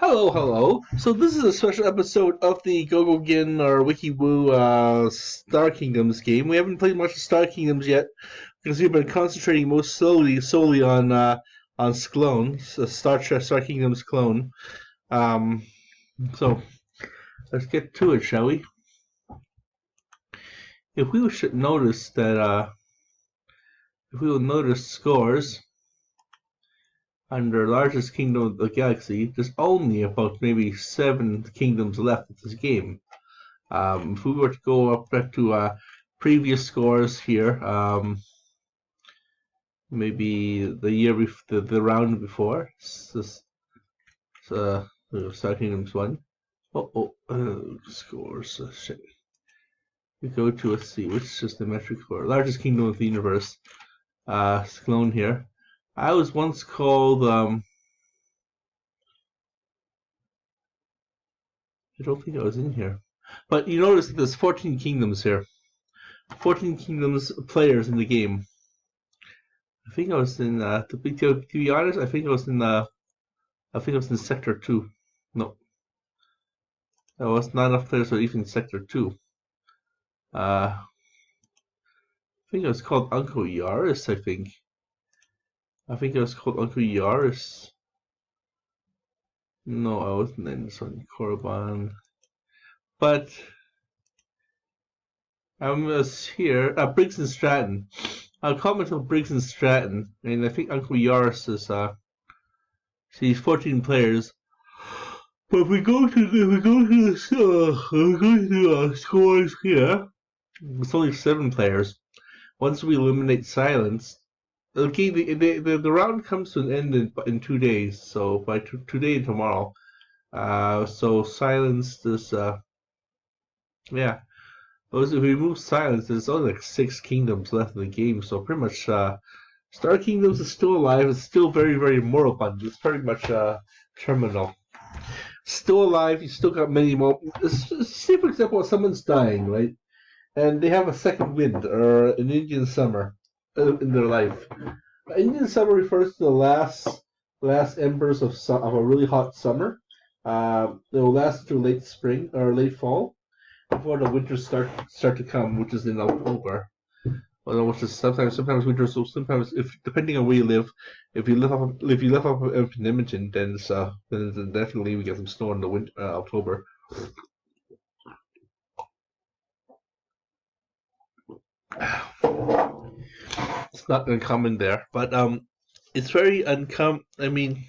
Hello, hello. So this is a special episode of the GoGoGin or WikiWoo Star Kingdoms game. We haven't played much of Star Kingdoms yet because we've been concentrating most solely on Clone, Star Kingdoms clone. So let's get to it, shall we? If we should notice that if we will notice scores under largest kingdom of the galaxy, there's only about maybe 7 kingdoms left of this game. If we were to go up back to previous scores here, maybe the round before, Star Kingdoms 1. Scores. Shit. We go to, let's see, which is the metric for largest kingdom of the universe. Clone here. I was once called, I don't think I was in here. But you notice that there's 14 kingdoms here. 14 kingdoms players in the game. I think I was in, to be honest, I think I was in Sector 2. No. There was not enough players for even Sector 2. I think it was called Uncle Yaris, I think it was called Uncle Yaris. No, I wasn't in this one. Korriban. But I was here. Briggs and Stratton. I'll comment on Briggs and Stratton, and I think Uncle Yaris is he's 14 players. But if we go to the scores here, it's only 7 players. Once we eliminate silence, okay, the round comes to an end in 2 days. So by today and tomorrow, so silence is yeah. If we remove silence, there's only like 6 kingdoms left in the game. So pretty much, Star Kingdoms is still alive. It's still very, very moribund. It's pretty much terminal. Still alive. You still got many more. Say for example, someone's dying, right? And they have a second wind or an Indian summer in their life. Indian summer refers to the last embers of a really hot summer. It will last through late spring or late fall before the winters start to come, which is in October. Well, which is sometimes winter. So sometimes, if depending on where you live, if you live up in Edmonton, then definitely we get some snow in the winter, October. It's not uncommon there, but it's very uncommon. I mean,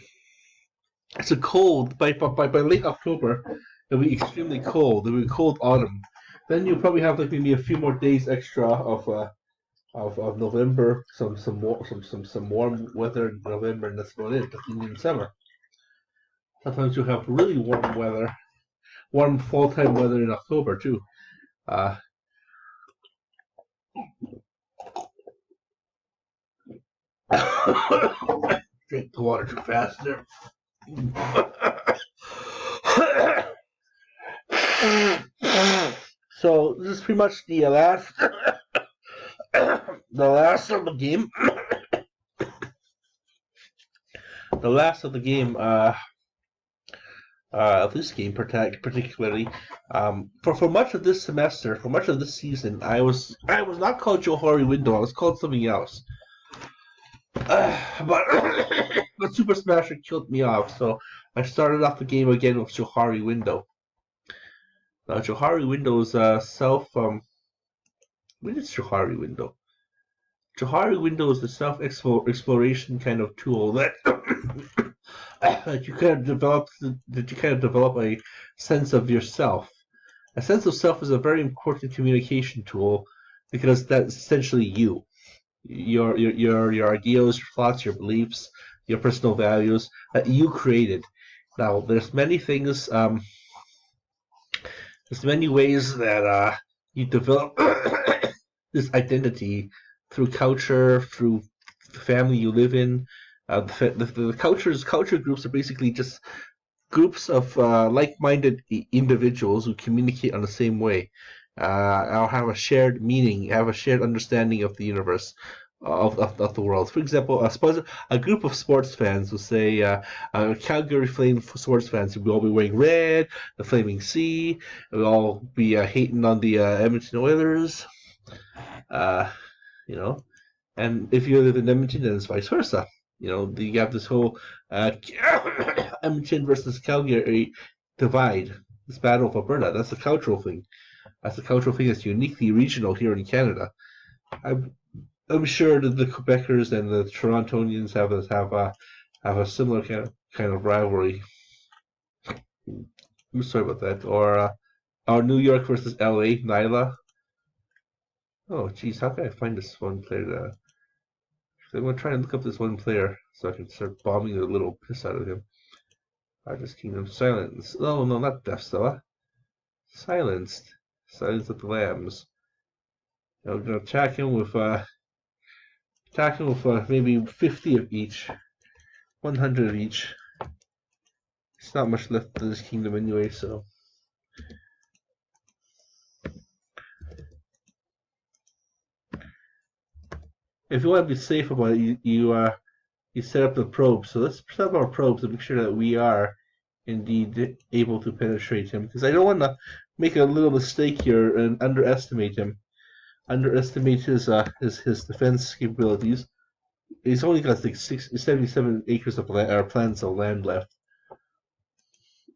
it's a cold by late October. It'll be extremely cold. It'll be cold autumn. Then you'll probably have like maybe a few more days extra of November, some warm weather in November, and that's about it. That's Indian summer. Sometimes you'll have really warm weather, warm fall-time weather in October too. Drink the water too fast there. So this is pretty much the last of the game. The last of the game of this game particularly. For much of this semester, for much of this season, I was not called Johari Window. I was called something else. But Super Smasher killed me off, so I started off the game again with Johari Window. Now, Johari Window is what is Johari Window? Johari Window is the self-exploration kind of tool that that you kind of develop a sense of yourself. A sense of self is a very important communication tool because that's essentially you. Your ideals, your thoughts, your beliefs, your personal values that you created. Now, there's many things. There's many ways that you develop this identity through culture, through the family you live in. The culture groups are basically just groups of like-minded individuals who communicate on the same way. Or have a shared meaning, have a shared understanding of the universe, of the world. For example, a group of sports fans will say, Calgary Flame sports fans will all be wearing red, the Flaming Sea, will all be hating on the Edmonton Oilers, uh, you know. And if you live in Edmonton, then it's vice versa. You have this whole Edmonton versus Calgary divide, this battle of Alberta. That's a cultural thing. That's a cultural thing that's uniquely regional here in Canada. I'm sure that the Quebecers and the Torontonians have a similar kind of rivalry. I'm sorry about that. Or New York versus LA, Nyla. Oh, geez, how can I find this one player? I'm gonna try and look up this one player so I can start bombing the little piss out of him. Artist Kingdom, silence. Oh no, not Death Stella. Silenced. Silence of the Lambs. I'm gonna attack him with maybe 50 of each, 100 of each. There's not much left in this kingdom anyway, so. If you want to be safe about it, you set up the probes. So let's set up our probes to make sure that we are indeed able to penetrate him. Because I don't want to make a little mistake here and underestimate him. Underestimate his defense capabilities. He's only got like 77 acres of land, or plans of land left.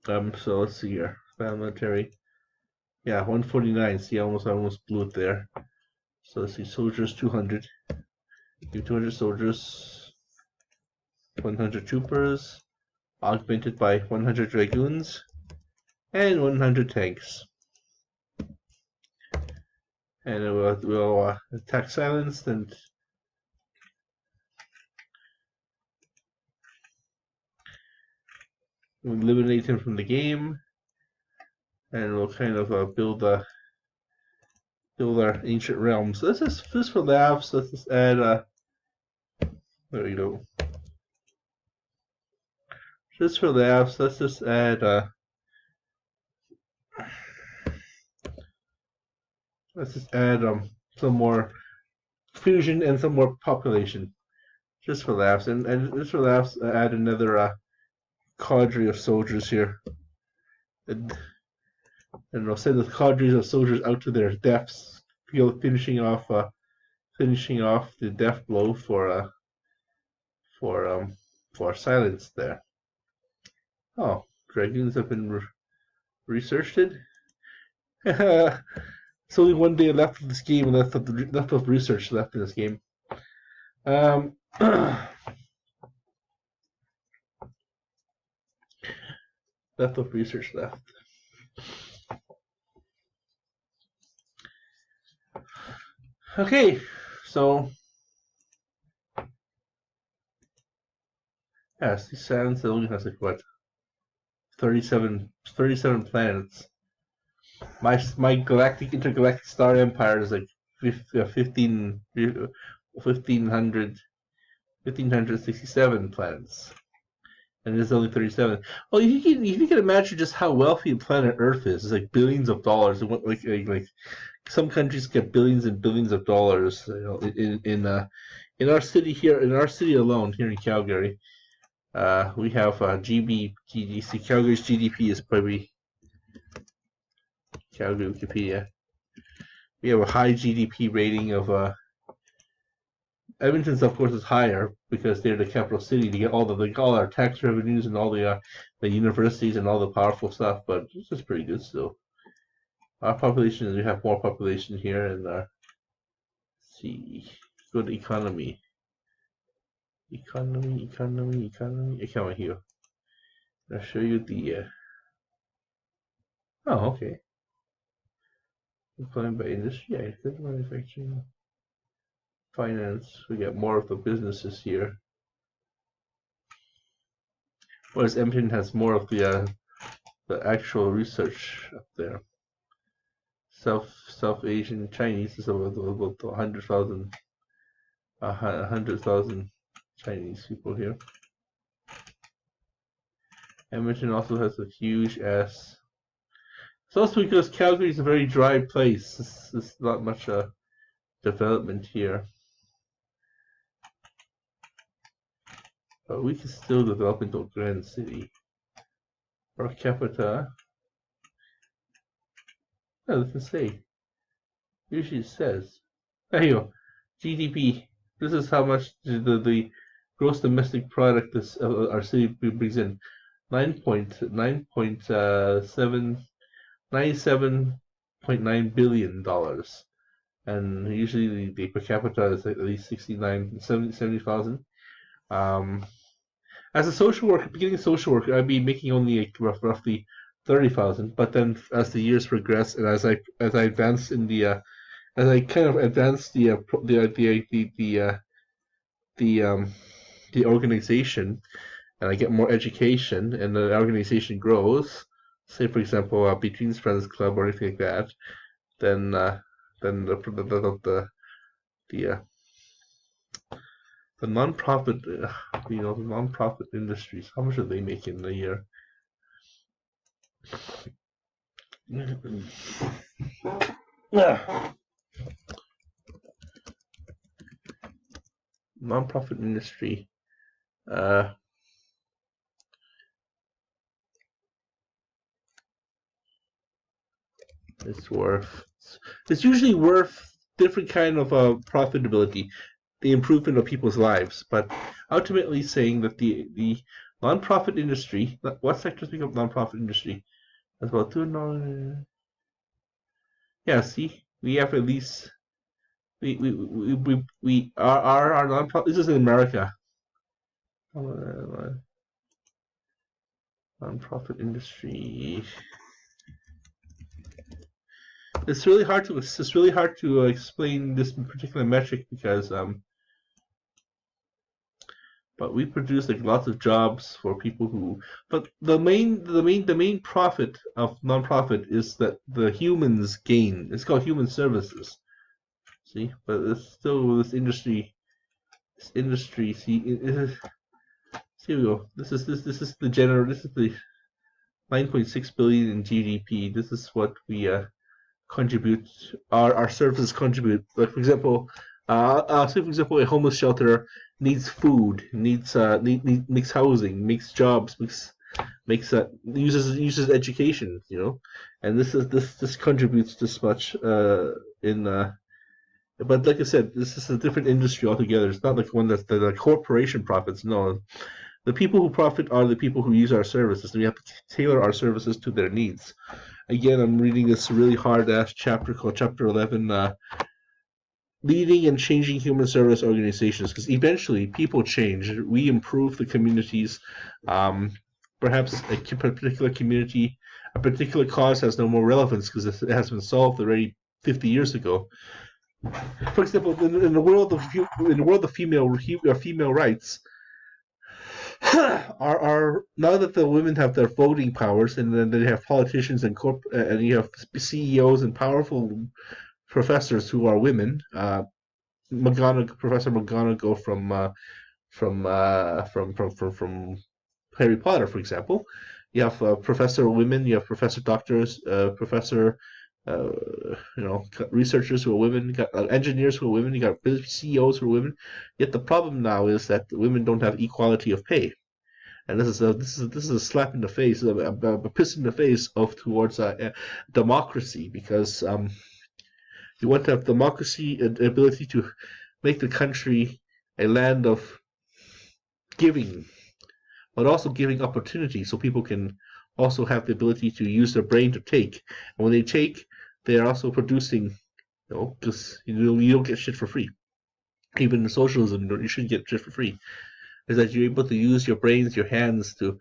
So let's see here. Military. Yeah, 149. See, I almost blew it there. So let's see, soldiers 200. Give 200 soldiers, 100 troopers, augmented by 100 dragoons, and 100 tanks. And we'll attack silenced and eliminate him from the game. And we'll kind of build our ancient realms. So this is just for laughs. Let's just add there we go. Just for laughs, let's just add some more fusion and some more population. Just for laughs, and just for laughs, add another cadre of soldiers here. And I'll send the cadres of soldiers out to their deaths, finishing off the death blow for silence there. Oh, dragoons have been researched. It's only one day left of this game, and left of research left in this game. Left of research left. Okay, so yes, the silence only has like what 37 planets. My intergalactic star empire is like 1567 planets, and there's only 37. Well, you can imagine just how wealthy planet Earth is. It's like billions of dollars. Like some countries get billions and billions of dollars. In our city here, in our city alone here in Calgary, we have GDC. Calgary's GDP is probably Calgary Wikipedia. We have a high GDP rating of Edmonton's, of course, is higher because they're the capital city to get all our tax revenues and all the universities and all the powerful stuff. But it's just pretty good still. Our population, we have more population here, and let's see, go to economy. Economy. I can't here. I'll show you the. Oh, okay. Employment by industry, yeah, good manufacturing, finance. We got more of the businesses here. Whereas Edmonton has more of the actual research up there. South Asian Chinese is about 100,000 Chinese people here. Edmonton also has a huge ass. It's also because Calgary is a very dry place. There's not much development here. But we can still develop into a grand city. Per capita. No, it doesn't say. Usually it says. There you go. GDP. This is how much the gross domestic product this our city brings in. 97.9 billion dollars, and usually the per capita is at least 70,000. As a social worker, beginning social worker, I'd be making only like roughly 30,000. But then as the years progress and as I advance in the as I kind of advance the organization, and I get more education, and the organization grows, say for example, Between Friends Club or anything like that, then the the non-profit, the non-profit industries, how much are they making in a year? Non-profit industry. It's usually worth different kind of profitability, the improvement of people's lives, but ultimately saying that the non-profit industry, what sectors make up non-profit industry? That's about yeah. See, we have at least we our non-profit. This is in America. Non-profit industry. It's really hard to explain this particular metric because but we produce like lots of jobs for people who. But the main profit of nonprofit is that the humans gain. It's called human services. See, but it's still this industry. This industry. See, here we go. This is the general. This is the 9.6 billion in GDP. This is what we contribute. Our services contribute. Like for example, say for example, a homeless shelter needs food, needs makes housing, makes jobs, uses education, and this contributes this much in. But like I said, this is a different industry altogether. It's not like one that's the corporation profits. No, the people who profit are the people who use our services, and we have to tailor our services to their needs. Again, I'm reading this really hard-ass chapter called Chapter 11, Leading and Changing Human Service Organizations, because eventually people change. We improve the communities. Perhaps a particular community, a particular cause has no more relevance because it has been solved already 50 years ago. For example, in the world of female rights, are now that the women have their voting powers, and then they have politicians and you have CEOs and powerful professors who are women. Professor McGonagall from Harry Potter, for example. You have professor women. You have professor doctors, professor. Researchers who are women, you got engineers who are women, you got CEOs who are women. Yet the problem now is that women don't have equality of pay, and this is a slap in the face, a piss in the face towards democracy, because you want to have democracy and ability to make the country a land of giving, but also giving opportunity, so people can also have the ability to use their brain to take, and when they take, they are also producing, because you don't get shit for free. Even in socialism, you shouldn't get shit for free. Is that you're able to use your brains, your hands to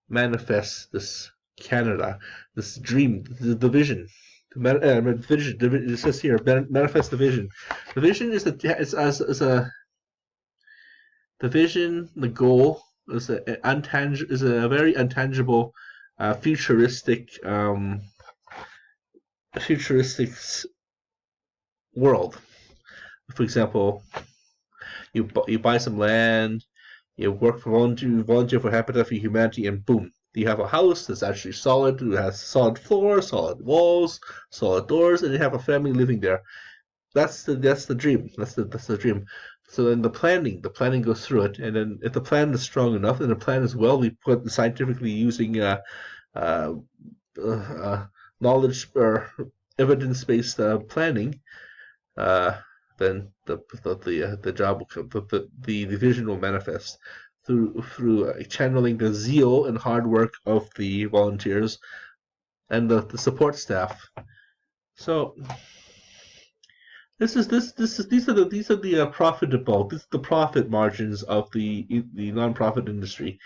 manifest this Canada, this dream, the vision. Vision. It says here, manifest the vision. The vision is the vision. The goal is a very intangible, futuristic world. For example, you buy some land, you work for volunteer for Habitat for Humanity, and boom, you have a house that's actually solid. It has solid floors, solid walls, solid doors, and you have a family living there. That's the dream. That's the dream. So then the planning goes through it, and then if the plan is strong enough, and the plan is well, we put scientifically using uh, uh, knowledge or evidence-based planning, uh, then the job will come, the vision will manifest through channeling the zeal and hard work of the volunteers and the support staff. So these are the profitable, this is the profit margins of the nonprofit industry.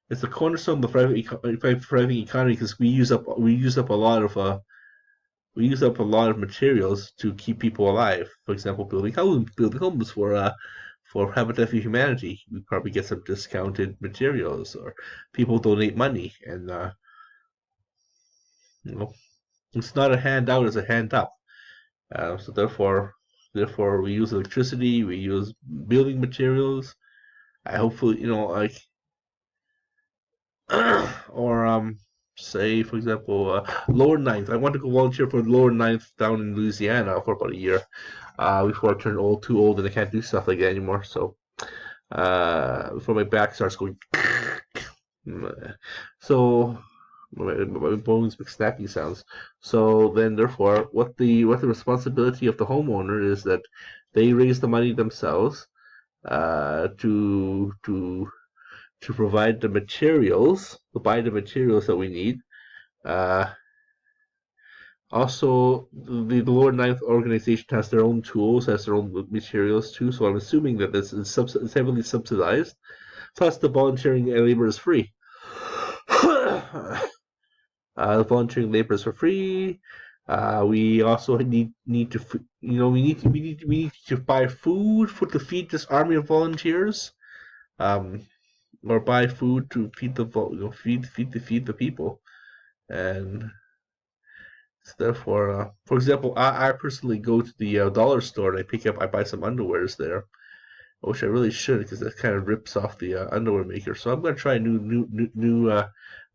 It's the cornerstone of the private economy because we use up a lot of materials to keep people alive. For example, building homes for Habitat for Humanity. We probably get some discounted materials, or people donate money, and you know, it's not a handout; it's a hand up. So therefore, we use electricity, we use building materials. I hopefully, like, or say for example, lower ninth. I want to go volunteer for lower ninth down in Louisiana for about a year, before I turn too old, and I can't do stuff like that anymore. So, before my back starts going, so my bones make snapping sounds. So then, therefore, what the responsibility of the homeowner is that they raise the money themselves, to provide the materials, to buy the materials that we need. Uh, Also, the lower ninth organization has their own tools, has their own materials too. So I'm assuming that this is heavily subsidized. Plus, the volunteering labor is free. The volunteering labor is for free. We also need to, we need to buy food to feed this army of volunteers, or buy food to feed the people, and so therefore, for example, I personally go to the dollar store and I buy some underwears there, which I really should because that kind of rips off the underwear maker. So I'm going to try a new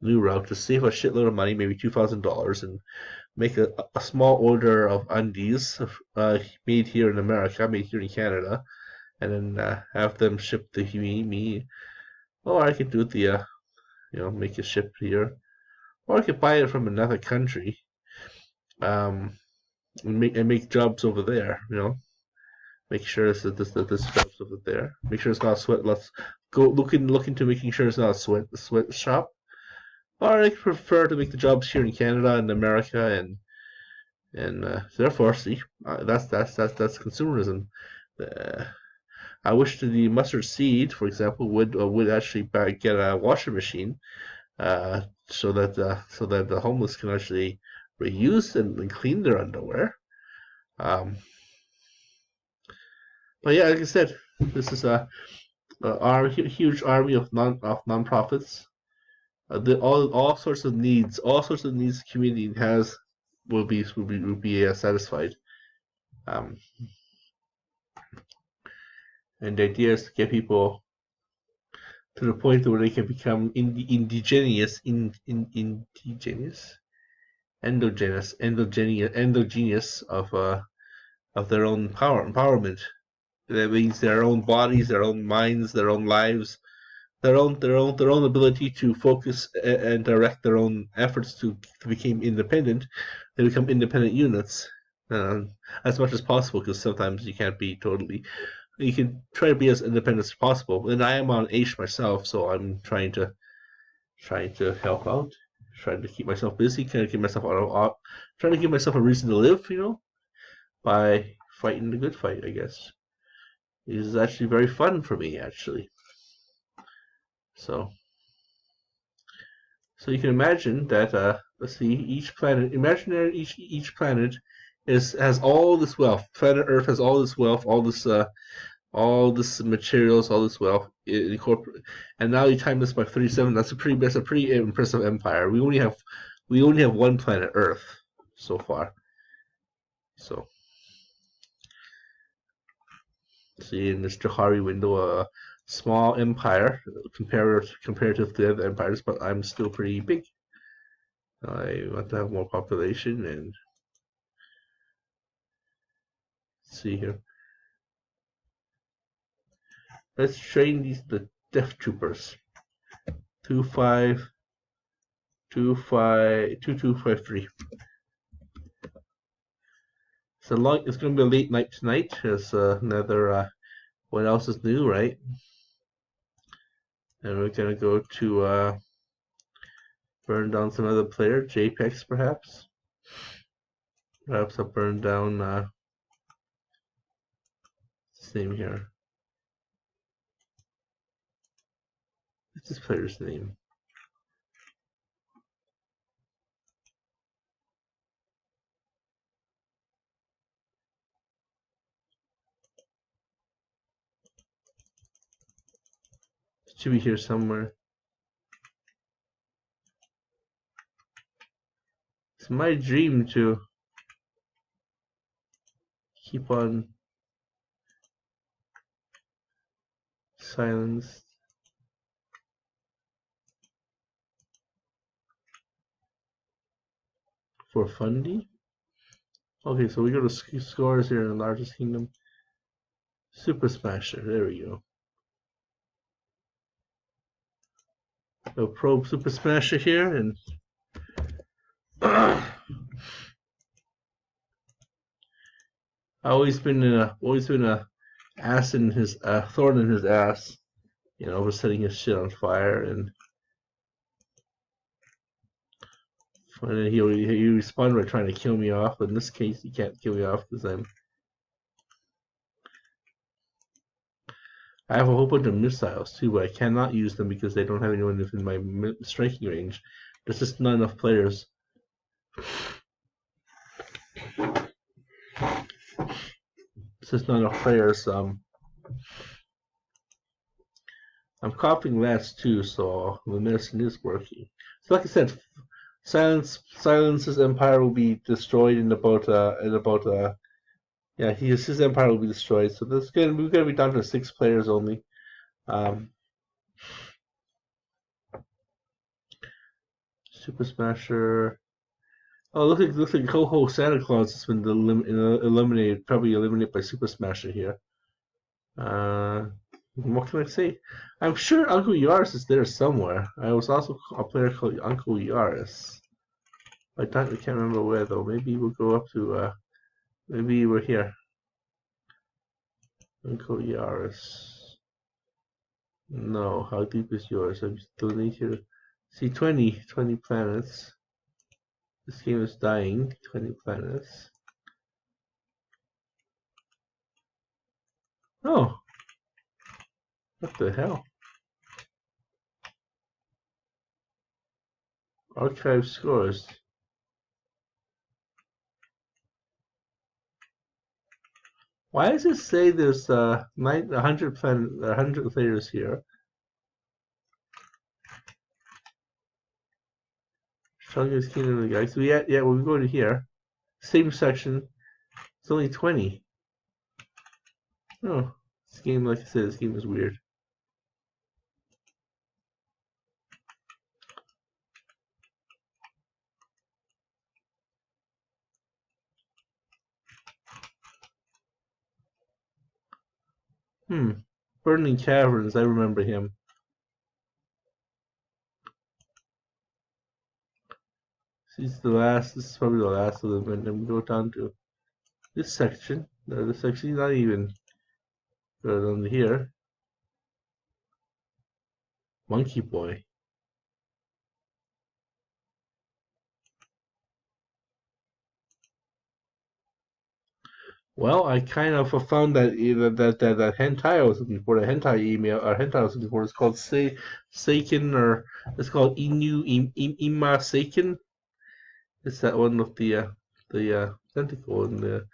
route to save a shitload of money, maybe $2,000, and make a small order of undies, made here in America, made here in Canada, and then have them shipped to me. Or I could do it make it shipped here, or I could buy it from another country, um, and make jobs over there. Make sure that this jobs over there. Make sure it's not a sweat. Let's look into making sure it's not a sweatshop. Or I prefer to make the jobs here in Canada and America, and therefore, see, that's consumerism. Uh, I wish that the mustard seed, for example, would actually get a washing machine, so that the homeless can actually reuse and clean their underwear. Um, but yeah, like I said, this is our huge army of nonprofits. All sorts of needs the community has will be satisfied. Um, and the idea is to get people to the point where they can become endogenous of their own empowerment. That means their own bodies, their own minds, their own lives, their own ability to focus and direct their own efforts to become independent. They become independent units, as much as possible, because sometimes you can't be totally. You can try to be as independent as possible. And I am on age myself, so I'm trying to help out, trying to keep myself busy, trying to give myself a reason to live, by fighting the good fight, I guess. It is actually very fun for me, actually. So, so you can imagine that, let's see, each planet has all this wealth. Planet Earth has all this wealth, all this materials, all this wealth and now you time this by 37. That's a pretty impressive empire. We only have one planet Earth so far. So, see, in this Johari Window, a small empire comparative to the other empires, but I'm still pretty big. I want to have more population, and let's see here. Let's train the Death Troopers. 2253. It's gonna be a late night tonight. There's another what else is new, right? And we're gonna go to burn down some other player, JPEX perhaps. Perhaps I'll burn down his name here. What's this player's name? It should be here somewhere. It's my dream to keep on silenced. For Fundy? Okay, so we go to scores here in the largest kingdom. Super Smasher, there we go. So probe Super Smasher here, and I've always been a ass in his thorn in his ass, you know, for setting his shit on fire, and then he responded by trying to kill me off. But in this case, he can't kill me off because I have a whole bunch of missiles too, but I cannot use them because they don't have anyone within my striking range. There's just not enough players. It's just not enough players. I'm copying less too, so the medicine is working. So, like I said, Silence's empire will be destroyed in about yeah, his empire will be destroyed. So we're gonna be down to 6 players only. Super Smasher. Oh, looks like Ho-Ho Santa Claus has been eliminated, probably eliminated by Super Smasher here. What can I say? I'm sure Uncle Yaris is there somewhere. I was also a player called Uncle Yaris. I can't remember where though. Maybe we'll go up to maybe we're here. Uncle Yaris. No, how deep is yours? I'm still need to see 20 planets. This game is dying. 20 planets. Oh, what the hell? Archive scores. Why does it say there's 100 players here? Strongest Kingdom of the Galaxy. Yeah, when we go to here, same section, it's only 20. Oh, this game, like I said, this game is weird. Burning Caverns, I remember him. This is probably the last of them, and then we go down to this section. No, this section is not even go down to here. Monkey Boy. Well, I kind of found that that hentai I was looking for, the hentai email or hentai I was looking for is called Seiken, or it's called Ima Seiken. It's that one with the tentacle and the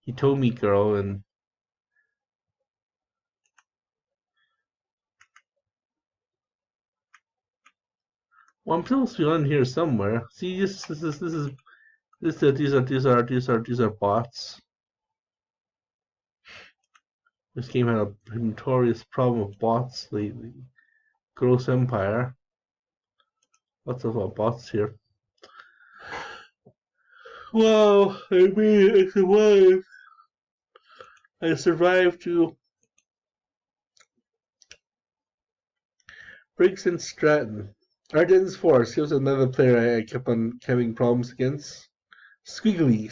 Hitomi girl, and well, I'm supposed to be on here somewhere. See, these are bots. This game had a notorious problem with bots lately. Gross Empire. Lots of bots here. Well, I made it. I survived. I survived to Briggs and Stratton. Ardennes Force. Here's another player I kept on having problems against. Squiggly.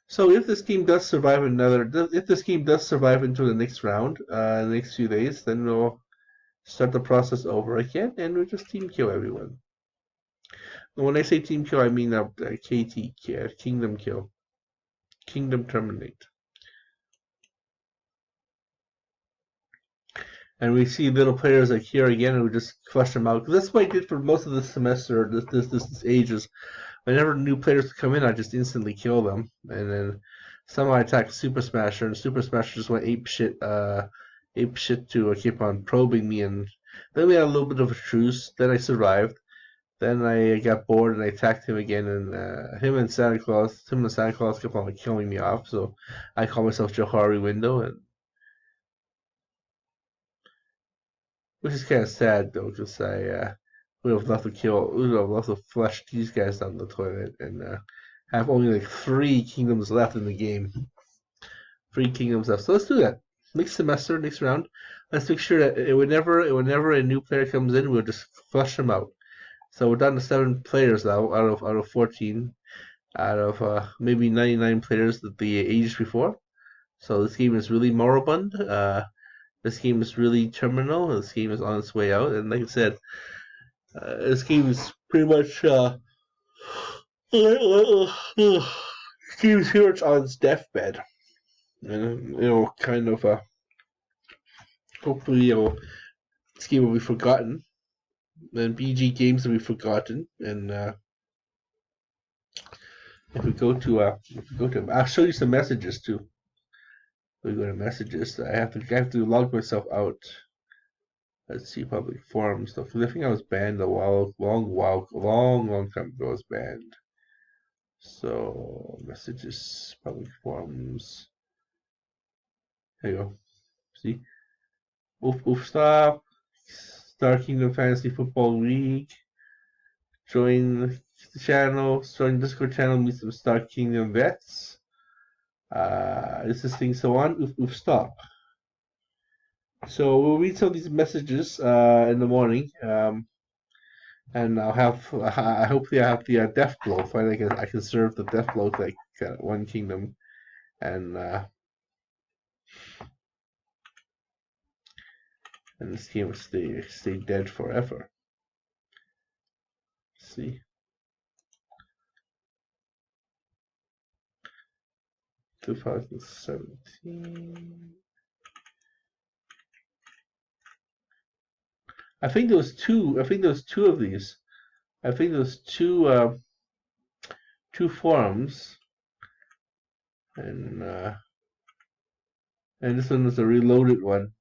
So if this game does survive if this game does survive into the next round, the next few days, then we'll start the process over again, and we'll just team kill everyone. And when I say team kill, I mean KT, Kingdom kill, Kingdom terminate. And we see little players like here again, and we just flush them out. Because that's what I did for most of the semester, this ages. Whenever new players come in, I just instantly kill them, and then somehow I attacked Super Smasher, and Super Smasher just went ape shit to keep on probing me, and then we had a little bit of a truce. Then I survived. Then I got bored and I attacked him again, and him and Santa Claus kept on killing me off. So I call myself Johari Window, and which is kind of sad though, because I would have loved to flush these guys down the toilet, and have only like 3 kingdoms left in the game. 3 kingdoms left. So let's do that. Next semester, next round, let's make sure that whenever a new player comes in, we'll just flush them out. So we're down to 7 players now out of 14, out of maybe 99 players that the age before. So this game is really moribund. This game is really terminal. This game is on its way out, and like I said, this game is pretty much this game is pretty much on its deathbed, and kind of hopefully this game will be forgotten, and BG games will be forgotten, and if we go to, I'll show you some messages too. We go to messages. I have to log myself out. Let's see public forum stuff. I think I was banned a long time ago. I was banned. So messages, public forums. There you go. See, stop. Star Kingdom Fantasy Football League. Join the channel. Join Discord channel. Meet some Star Kingdom vets. This is thing so on. Stop. So we'll read some of these messages in the morning, and hopefully I have the death blow. Finally, I can serve the death blow to like 1 kingdom, and this game will stay dead forever. Let's see. $2017. I think there was two. I think there was 2 of these. I think there was two forums, and this one was a reloaded one.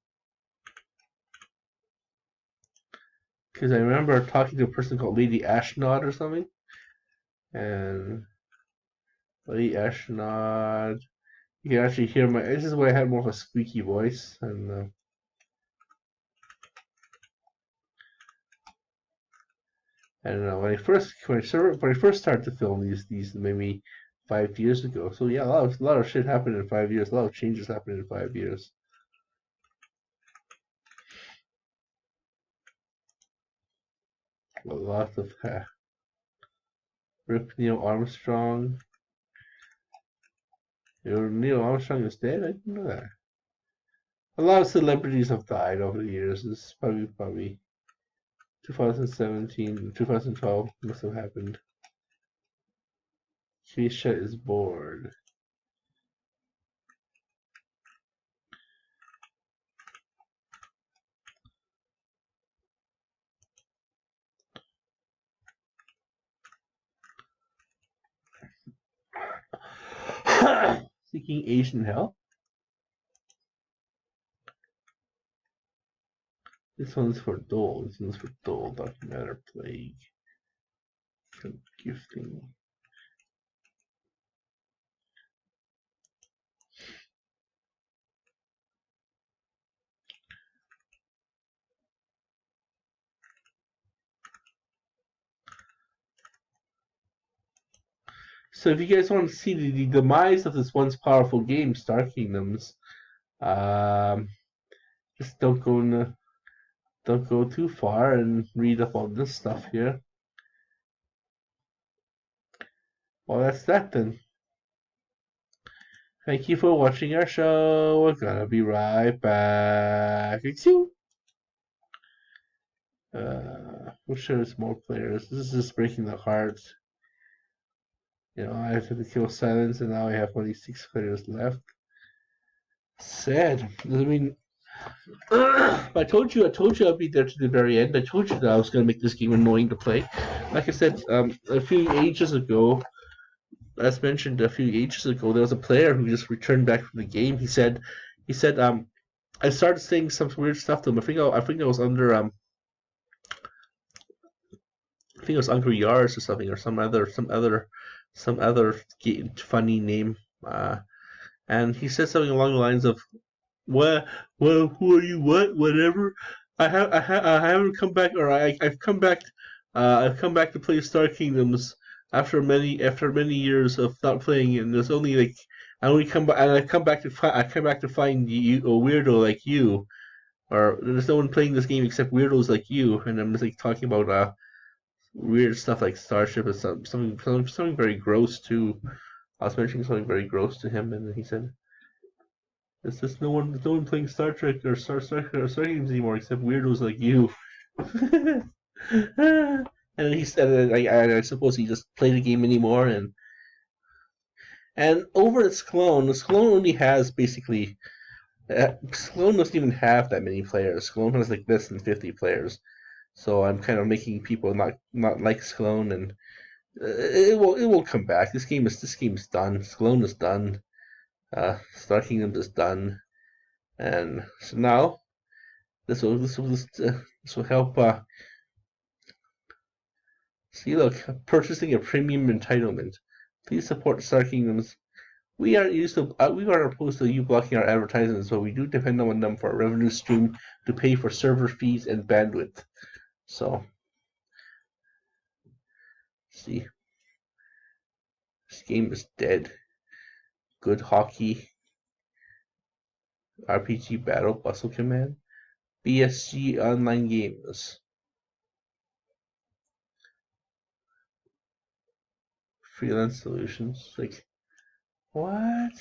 Because I remember talking to a person called Lady Ashnod or something, and Lady Ashnod. You can actually hear my. This is where I had more of a squeaky voice, and I don't know when I first started to film these maybe 5 years ago. So yeah, a lot of shit happened in 5 years. A lot of changes happened in 5 years. A lot of Rip Neil Armstrong. Neil Armstrong is dead. I didn't know that. A lot of celebrities have died over the years. This is probably 2017, 2012 must have happened. Keisha is bored. Seeking Asian help. This one's for Dole. This one's for Dole. Dark Matter Plague. Gifting. So if you guys want to see the demise of this once powerful game, Star Kingdoms, um, just don't go too far and read up on this stuff here. Well, that's that then. Thank you for watching our show. We're gonna be right back. We'll show some more players. This is just breaking the heart. You know, I have to kill Silence, and now I have only 6 players left. Sad. I mean, I told you I'd be there to the very end. I told you that I was gonna make this game annoying to play. Like I said, a few ages ago, as mentioned a few ages ago, there was a player who just returned back from the game. He said, I started saying some weird stuff to him. I think I was under I think it was Uncle Yars or something, or some other funny name. And he said something along the lines of, "What? Well, who are you? What? Whatever. I haven't come back, or I've come back. I've come back to play Star Kingdoms after many years of not playing, and there's only like I only come back, and I come back to find you a weirdo like you, or there's no one playing this game except weirdos like you." And I'm just like talking about weird stuff like Starship and something very gross too. I was mentioning something very gross to him, and he said, "It's just no one playing Star Trek or Star games anymore except weirdos like you." And then he said, I suppose he just played the game anymore, and over at Sclone only has basically. Sclone doesn't even have that many players. Sclone has like less than 50 players. So I'm kind of making people not like Sclone, and it will come back. This game is done. Sclone is done. Star Kingdom is done, and so now this will help. See, look, purchasing a premium entitlement. Please support Star Kingdoms. We aren't opposed to you blocking our advertisements, but we do depend on them for a revenue stream to pay for server fees and bandwidth. So, see, this game is dead. Good hockey, RPG Battle, Bustle Command, BSG Online Games, Freelance Solutions. Like, what?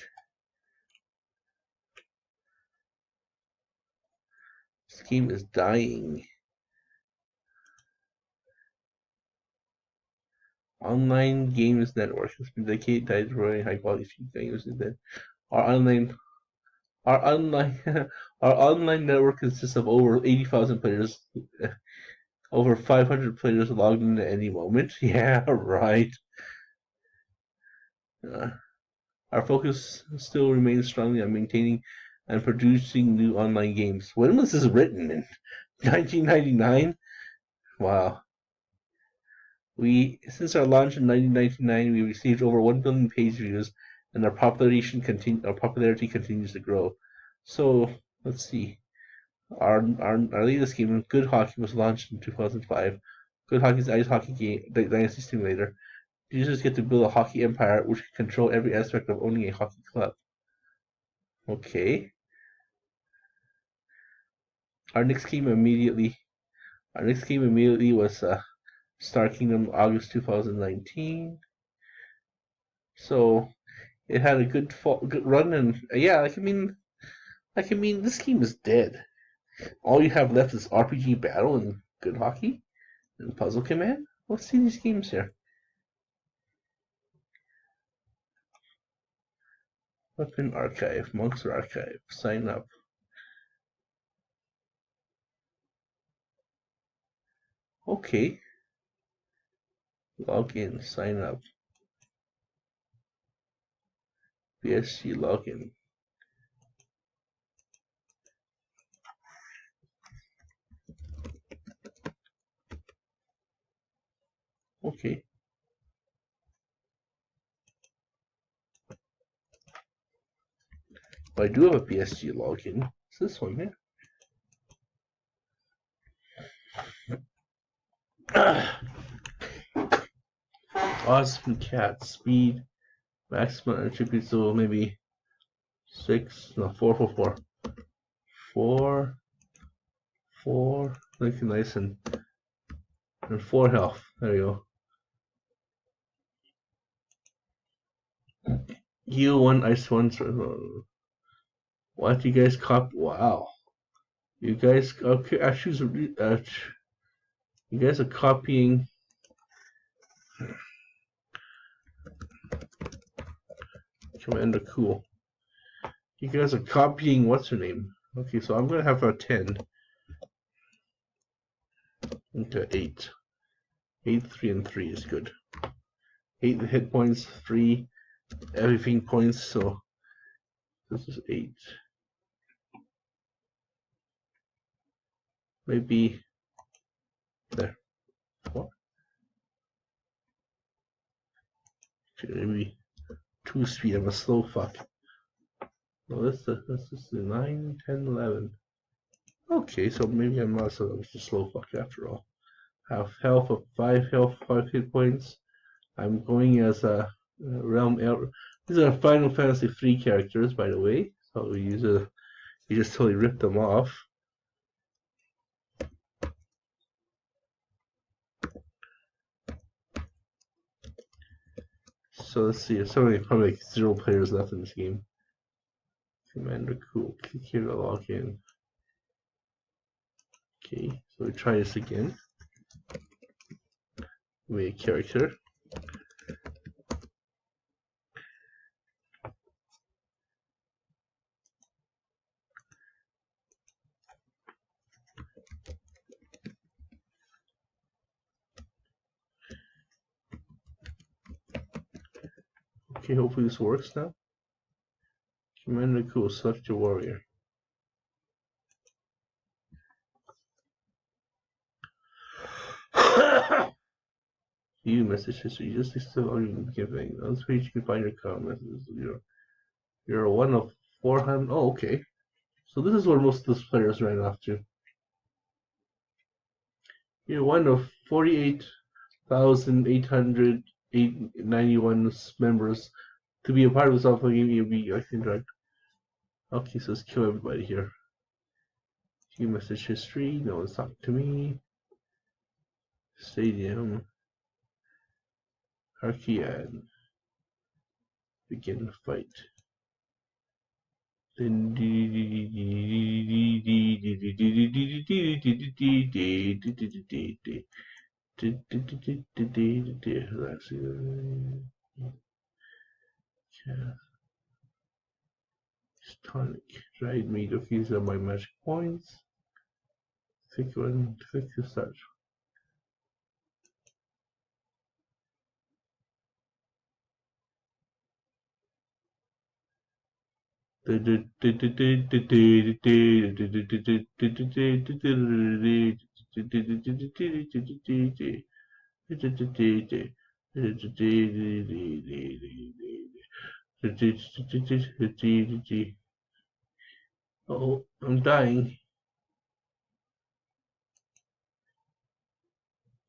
This game is dying. Online Games Network has been dedicated to providing high quality games. Our online our online our online network consists of over 80,000 players, over 500 players logged in at any moment. Yeah, right. Uh, our focus still remains strongly on maintaining and producing new online games. When was this written? In 1999? Wow. Since our launch in 1999, we received over 1 billion page views, and our popularity continues to grow. So let's see. Our latest game, Good Hockey, was launched in 2005. Good Hockey's ice hockey game, dynasty simulator. Users get to build a hockey empire, which can control every aspect of owning a hockey club. Okay. Our next game immediately was Star Kingdom, August 2019. So it had a good run, and yeah, this game is dead. All you have left is RPG Battle and Good Hockey and Puzzle Command. Let's see these games here. Weapon Archive, Monster Archive, sign up. Okay. Log in, sign up. BSC login. Okay. But I do have a BSG login. It's this one here. Bcart speed, maximum attributes, so maybe 6, no, 4, 4, 4. 4, 4, looking nice, and 4 health. There you go. Heal 1, ice 1. What you guys copy? Wow. You guys, okay, actually, you guys are copying. Commander Cool. You guys are copying what's her name? Okay, so I'm gonna have a 10. Okay, 8. 8, 3, and 3 is good. 8 hit points, 3 everything points, so this is 8. Maybe there. 4. Okay, maybe 2 speed. I'm a slow fuck. Well, this is 9, 10, 11. Okay, so maybe I'm not so much a slow fuck after all. Have health of 5 health, 5 hit points. I'm going as a realm elder. These are Final Fantasy 3 characters, by the way. So you just totally ripped them off. So let's see. There's probably like 0 players left in this game. Commander Cool. Click here to log in. Okay, so we try this again. Make a character. Okay, hopefully this works now. Commander Cool, select your warrior. View message history. Just still on giving. On this page you can find your comments. You're one of 400. Oh, okay. So this is where most of the players ran off to. You're one of 48,891 members. To be a part of this alpha game, you'll be direct. Okay, so let's kill everybody here. View message history. No one's talking to me. Stadium. Archean. Begin the fight. Then tonic. Dried meat. Okay, these are my magic points. Click to start. Oh, I'm dying.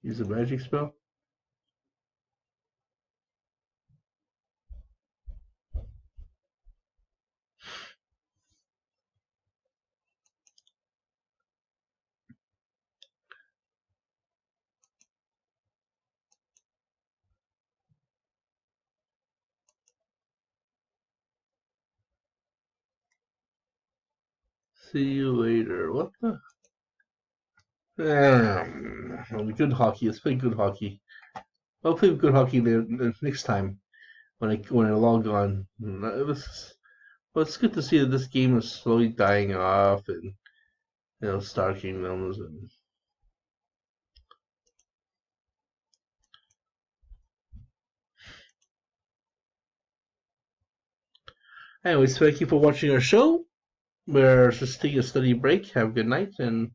Use a magic spell. See you later. What the? Good hockey. Let's play good hockey. I'll play good hockey next time when I log on. It's good to see that this game is slowly dying off, and Star Kingdoms and. Anyways, thank you for watching our show. We're just taking a study break. Have a good night, and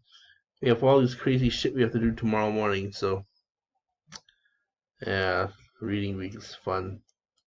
we have all this crazy shit we have to do tomorrow morning. So, yeah, reading week is fun.